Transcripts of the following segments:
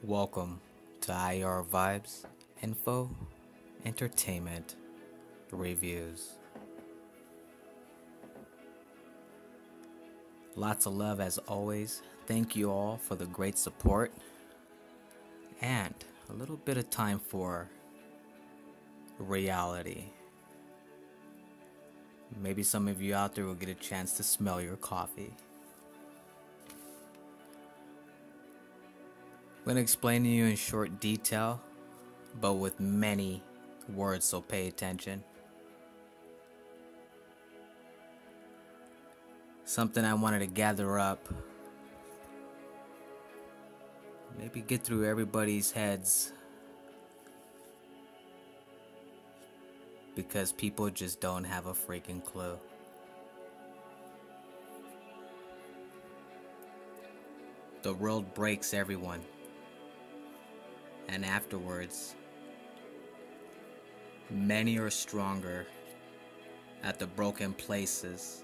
Welcome to IR VIBEZ Info Entertainment Reviews. Lots of love as always. Thank you all for the great support and a little bit of time for reality. Maybe some of you out there will get a chance to smell your coffee. I'm going to explain to you in short detail, but with many words, so pay attention. Something I wanted to gather up, maybe get through everybody's heads, because people just don't have a freaking clue. The world breaks everyone. And afterwards, many are stronger at the broken places.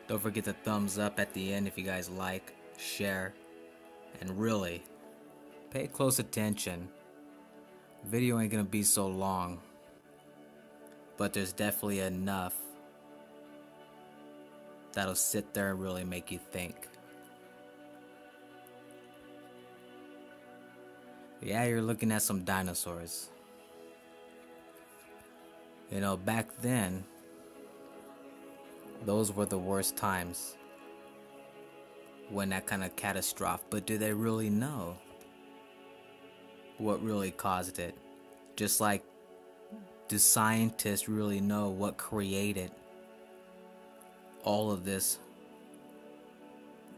Don't forget the thumbs up at the end if you guys like, share, and really pay close attention. Video ain't gonna be so long, but there's definitely enough that'll sit there and really make you think. Yeah, you're looking at some dinosaurs. You know, back then, those were the worst times when that kind of catastrophe. But do they really know what really caused it? Just like, do scientists really know what created all of this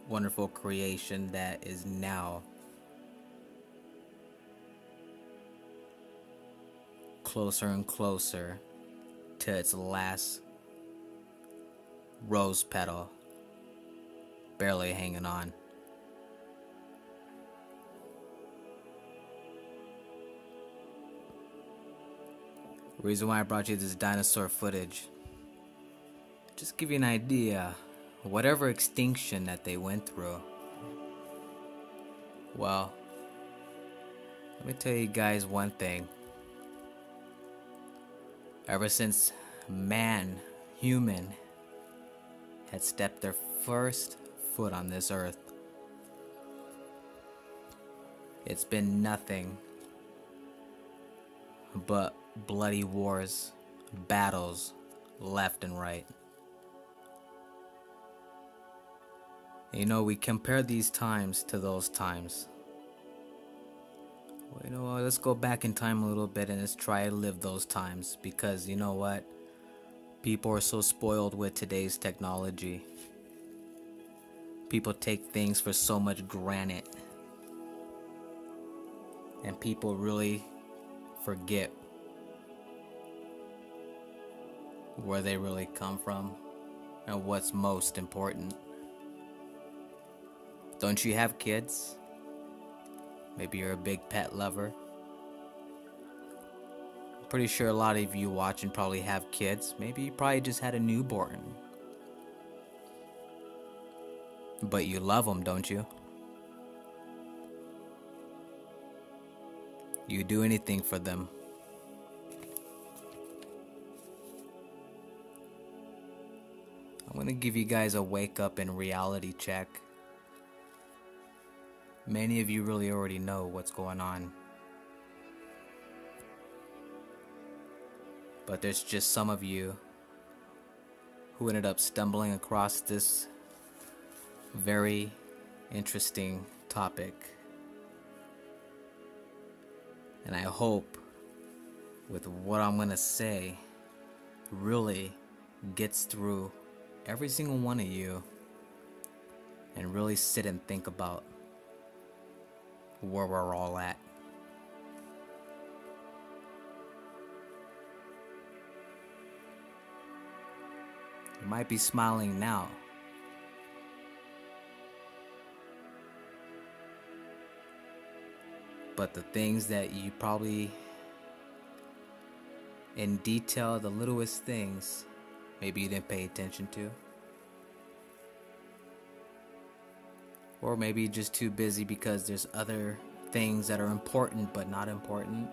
wonderful creation that is now closer and closer to its last rose petal, barely hanging on? Reason why I brought you this dinosaur footage, just give you an idea, whatever extinction that they went through. Well, let me tell you guys one thing. Ever since human, had stepped their first foot on this earth, it's been nothing but bloody wars, battles, left and right. You know, we compare these times to those times. Well, you know what, let's go back in time a little bit and let's try to live those times, because you know what? People are so spoiled with today's technology. People take things for so much granted. And people really forget where they really come from and what's most important. Don't you have kids? Maybe you're a big pet lover. I'm pretty sure a lot of you watching probably have kids. Maybe you probably just had a newborn. But you love them, don't you? You do anything for them. I'm gonna give you guys a wake up and reality check. Many of you really already know what's going on. But there's just some of you who ended up stumbling across this very interesting topic. And I hope with what I'm gonna say really gets through every single one of you and really sit and think about where we're all at. You might be smiling now, but the things that you probably in detail, the littlest things maybe you didn't pay attention to. Or maybe you're just too busy because there's other things that are important but not important.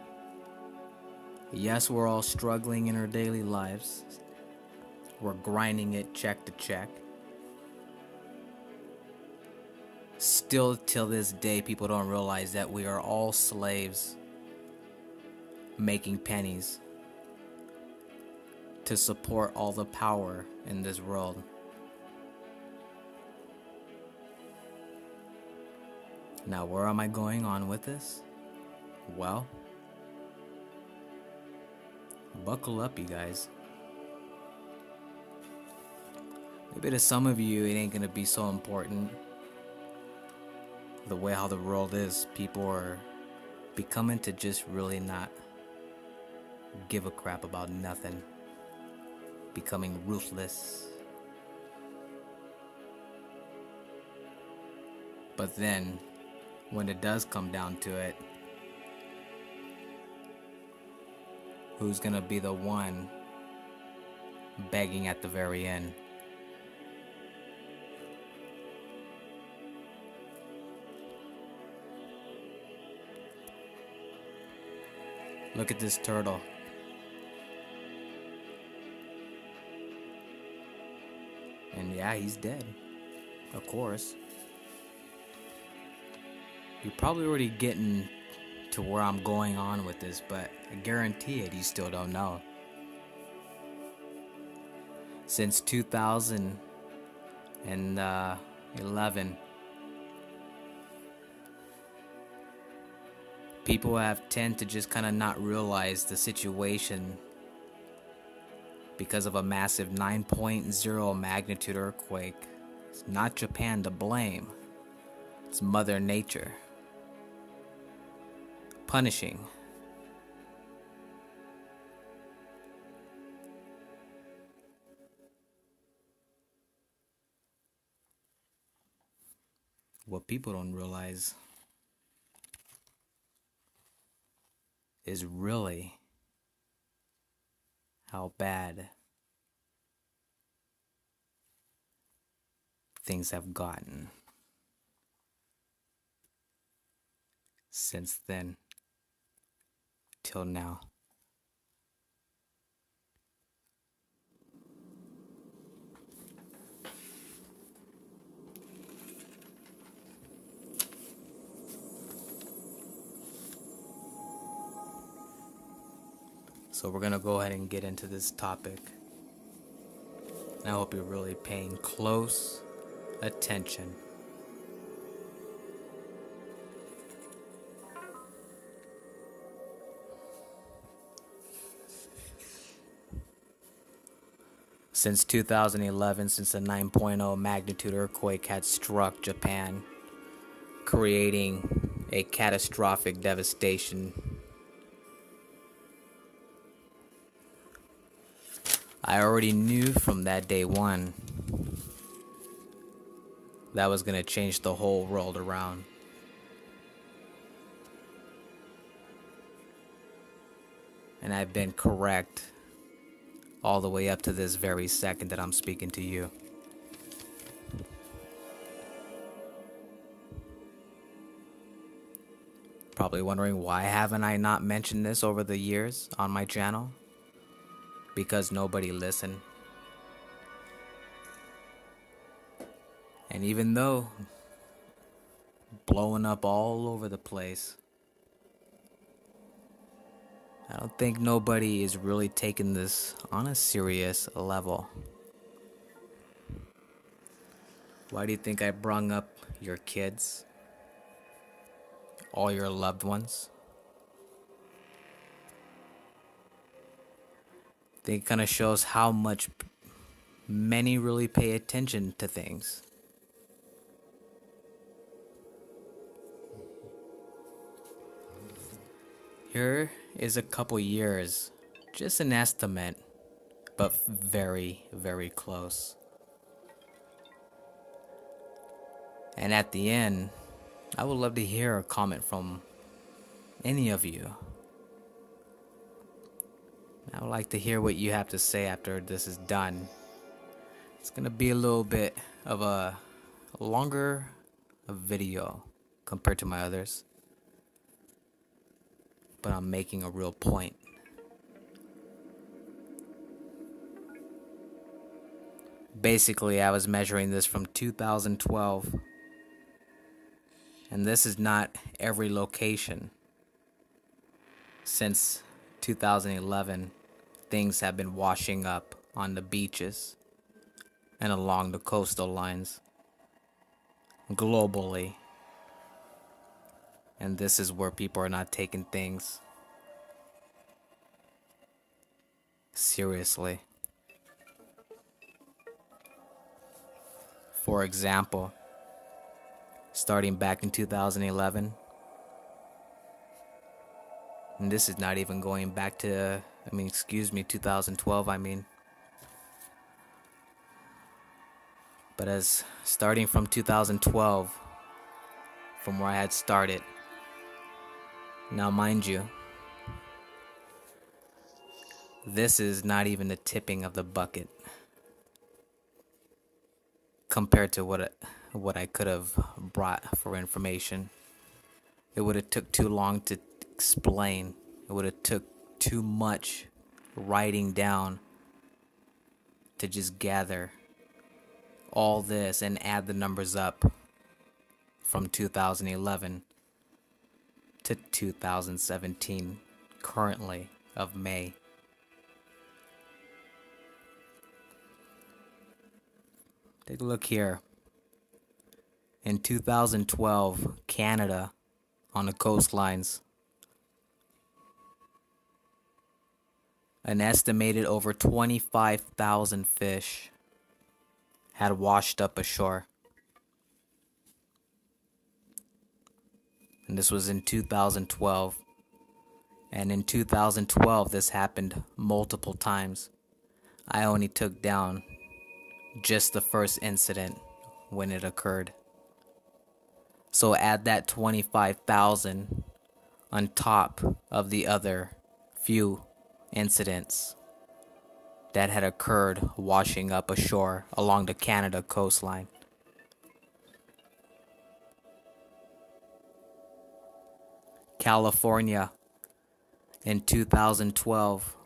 Yes, we're all struggling in our daily lives. We're grinding it check to check. Still, till this day, people don't realize that we are all slaves making pennies to support all the power in this world. Now, where am I going on with this? Well, buckle up, you guys. Maybe to some of you, it ain't gonna be so important. The way how the world is, people are becoming to just really not give a crap about nothing. Becoming ruthless. But then, when it does come down to it, who's gonna be the one begging at the very end? Look at this turtle. And yeah, he's dead. Of course. You're probably already getting to where I'm going on with this, but I guarantee it, you still don't know. Since 2011, people have tend to just kind of not realize the situation because of a massive 9.0 magnitude earthquake. It's not Japan to blame. It's Mother Nature punishing. What people don't realize is really how bad things have gotten since then till now. So we're gonna go ahead and get into this topic. And I hope you're really paying close attention. Since 2011, since the 9.0 magnitude earthquake had struck Japan, creating a catastrophic devastation, I already knew from that day one that was going to change the whole world around. And I've been correct all the way up to this very second that I'm speaking to you. Probably wondering, why haven't I not mentioned this over the years on my channel? Because nobody listened. And even though blowing up all over the place, I don't think nobody is really taking this on a serious level. Why do you think I brung up your kids? All your loved ones? I think it kind of shows how much many really pay attention to things. Here is a couple years, just an estimate, but very, very close. And at the end, I would love to hear a comment from any of you. I would like to hear what you have to say after this is done. It's gonna be a little bit of a longer video compared to my others, but I'm making a real point. Basically, I was measuring this from 2012, and this is not every location. Since 2011, things have been washing up on the beaches and along the coastal lines globally. And this is where people are not taking things seriously. For example, starting back in 2011, and this is not even going back to, 2012, But as starting from 2012, from where I had started, now mind you, this is not even the tipping of the bucket compared to what I could have brought for information. It would have took too long to explain. It would have took too much writing down to just gather all this and add the numbers up from 2011 to 2017 currently of May. Take a look here. In 2012, Canada, on the coastlines, an estimated over 25,000 fish had washed up ashore. And this was in 2012. And in 2012, this happened multiple times. I only took down just the first incident when it occurred. So add that 25,000 on top of the other few incidents that had occurred washing up ashore along the Canada coastline. California in 2012,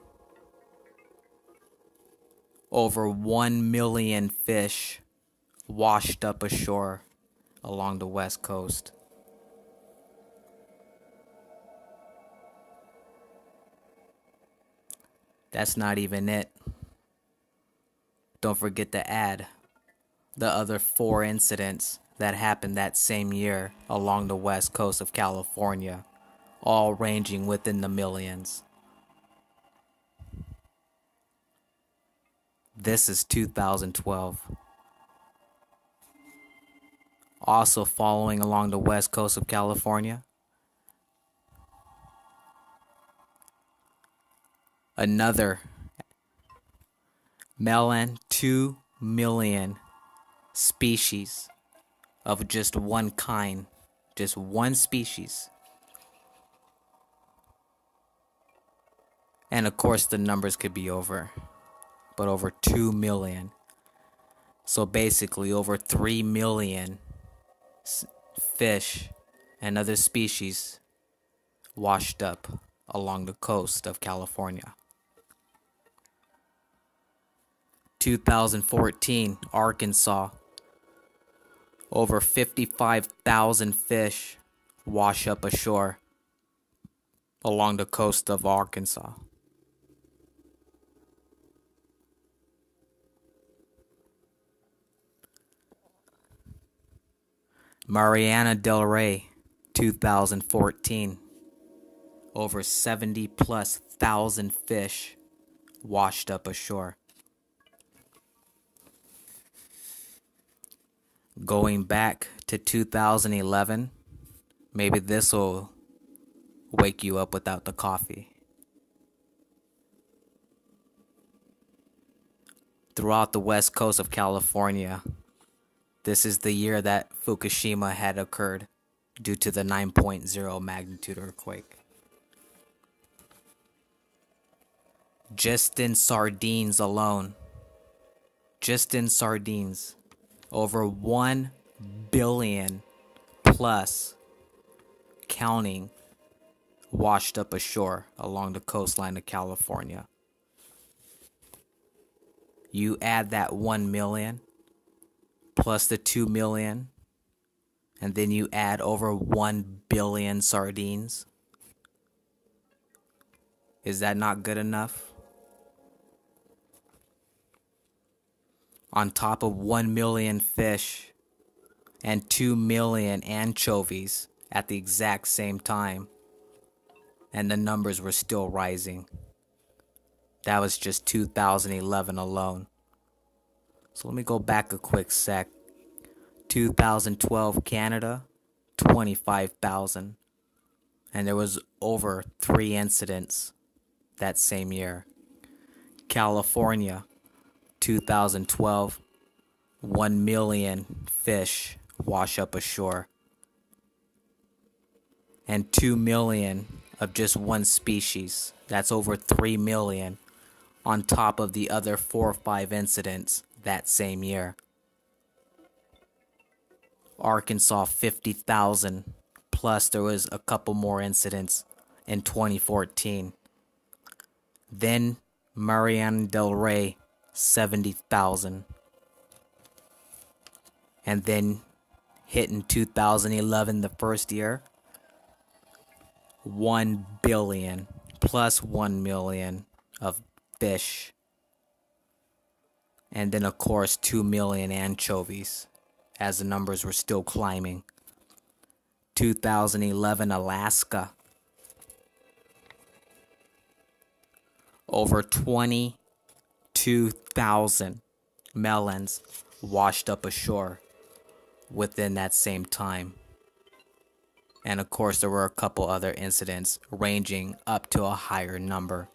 over 1 million fish washed up ashore along the west coast. That's not even it. Don't forget to add the other 4 incidents that happened that same year along the west coast of California, all ranging within the millions. This is 2012. Also following along the west coast of California, another 2 million species of just one kind, just one species. And of course the numbers could be over 2 million. So basically over 3 million fish and other species washed up along the coast of California. 2014, Arkansas, over 55,000 fish wash up ashore along the coast of Arkansas. Mariana del Rey, 2014, over 70,000+ fish washed up ashore. Going back to 2011, maybe this will wake you up without the coffee. Throughout the west coast of California, this is the year that Fukushima had occurred due to the 9.0 magnitude earthquake. Just in sardines alone, just in sardines, over 1 billion plus counting washed up ashore along the coastline of California. You add that 1 million plus the 2 million, and then you add over 1 billion sardines. Is that not good enough? On top of 1 million fish and 2 million anchovies at the exact same time, and the numbers were still rising. That was just 2011 alone. So let me go back a quick sec. 2012 Canada, 25,000. And there was over 3 incidents that same year. California, 2012, 1 million fish wash up ashore. And 2 million of just one species. That's over 3 million on top of the other 4 or 5 incidents that same year. Arkansas, 50,000, plus there was a couple more incidents in 2014. Then Mariana del Rey, 70,000. And then hit in 2011, the first year, 1 billion plus 1 million of fish. And then, of course, 2 million anchovies, as the numbers were still climbing. 2011 Alaska, over 22,000 melons washed up ashore within that same time. And of course, there were a couple other incidents ranging up to a higher number.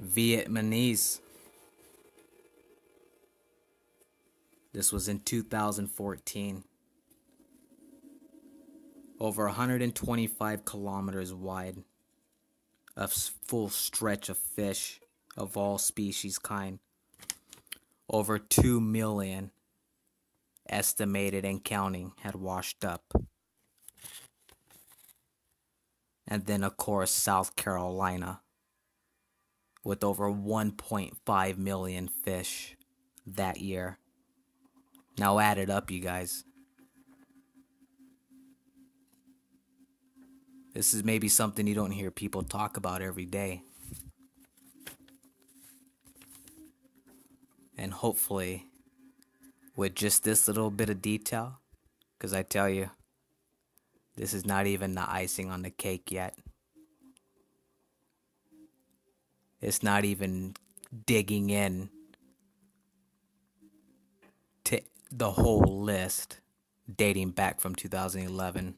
Vietnamese. This was in 2014. Over 125 kilometers wide. A full stretch of fish of all species kind. Over 2 million estimated and counting had washed up. And then, of course, South Carolina, with over 1.5 million fish that year. Now add it up, you guys. This is maybe something you don't hear people talk about every day. And hopefully, with just this little bit of detail, because I tell you, this is not even the icing on the cake yet. It's not even digging in to the whole list dating back from 2011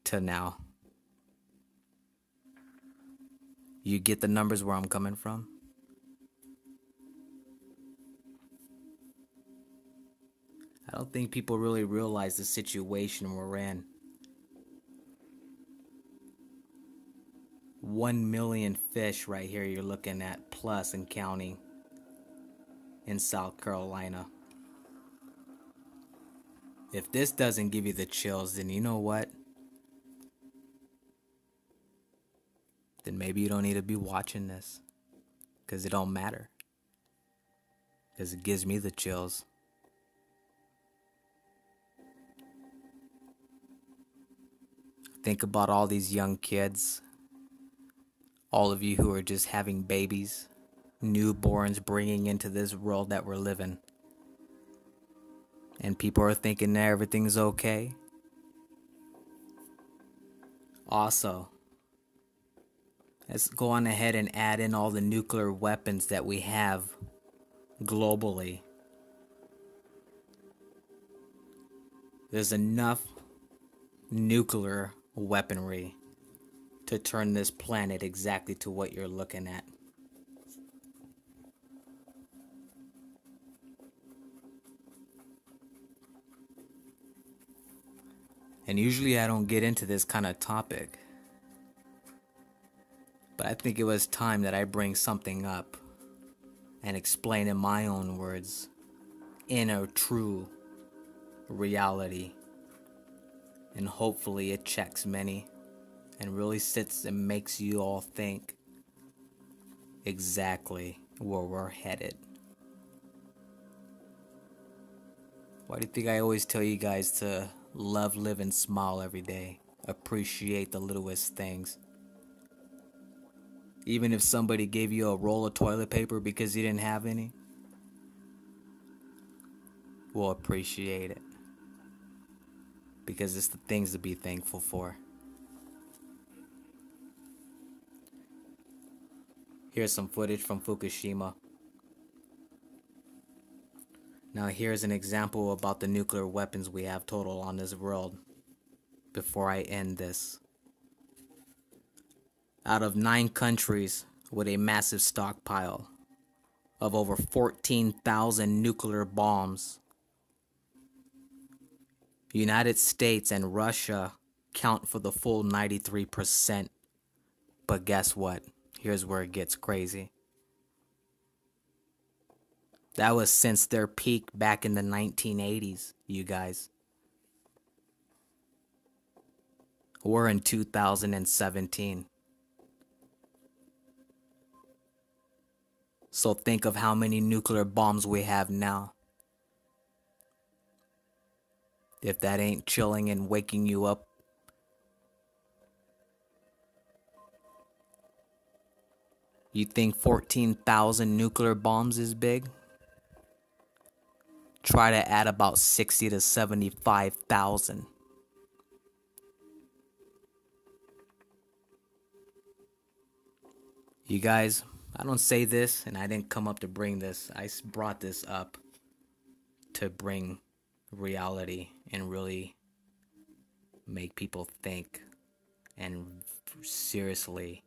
to now. You get the numbers where I'm coming from? I don't think people really realize the situation we're in. 1 million fish right here you're looking at, plus and counting, in South Carolina. If this doesn't give you the chills, then you know what? Then maybe you don't need to be watching this. Because it don't matter. Because it gives me the chills. Think about all these young kids. All of you who are just having babies, newborns, bringing into this world that we're living. And people are thinking that everything's okay. Also, let's go on ahead and add in all the nuclear weapons that we have globally. There's enough nuclear weaponry to turn this planet exactly to what you're looking at. And usually I don't get into this kind of topic, But I think it was time that I bring something up and explain in my own words, in a true reality. And hopefully it checks many and really sits and makes you all think exactly where we're headed. Why do you think I always tell you guys to love, live, and smile every day? Appreciate the littlest things. Even if somebody gave you a roll of toilet paper because you didn't have any, we'll appreciate it. Because it's the things to be thankful for. Here's some footage from Fukushima. Now here's an example about the nuclear weapons we have total on this world. Before I end this. Out of 9 countries with a massive stockpile of over 14,000 nuclear bombs, United States and Russia count for the full 93%. But guess what? Here's where it gets crazy. That was since their peak back in the 1980s, you guys. We're in 2017. So think of how many nuclear bombs we have now. If that ain't chilling and waking you up, you think 14,000 nuclear bombs is big? Try to add about 60 to 75,000. You guys, I don't say this and I didn't come up to bring this. I brought this up to bring reality and really make people think and seriously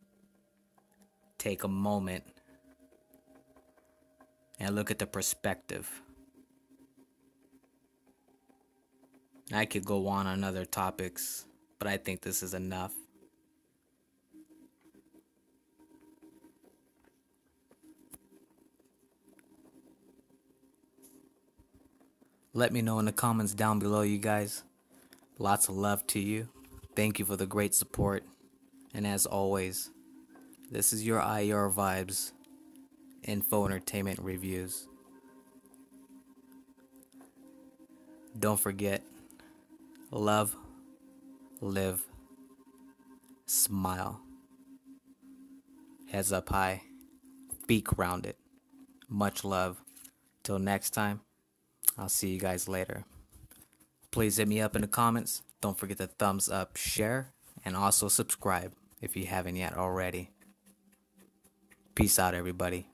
take a moment and look at the perspective. I could go on other topics, but I think this is enough. Let me know in the comments down below, you guys. Lots of love to you. Thank you for the great support. And as always, this is your IR Vibes Info Entertainment Reviews. Don't forget, love, live, smile. Heads up high, feet grounded. Much love. Till next time, I'll see you guys later. Please hit me up in the comments. Don't forget to thumbs up, share, and also subscribe if you haven't yet already. Peace out, everybody.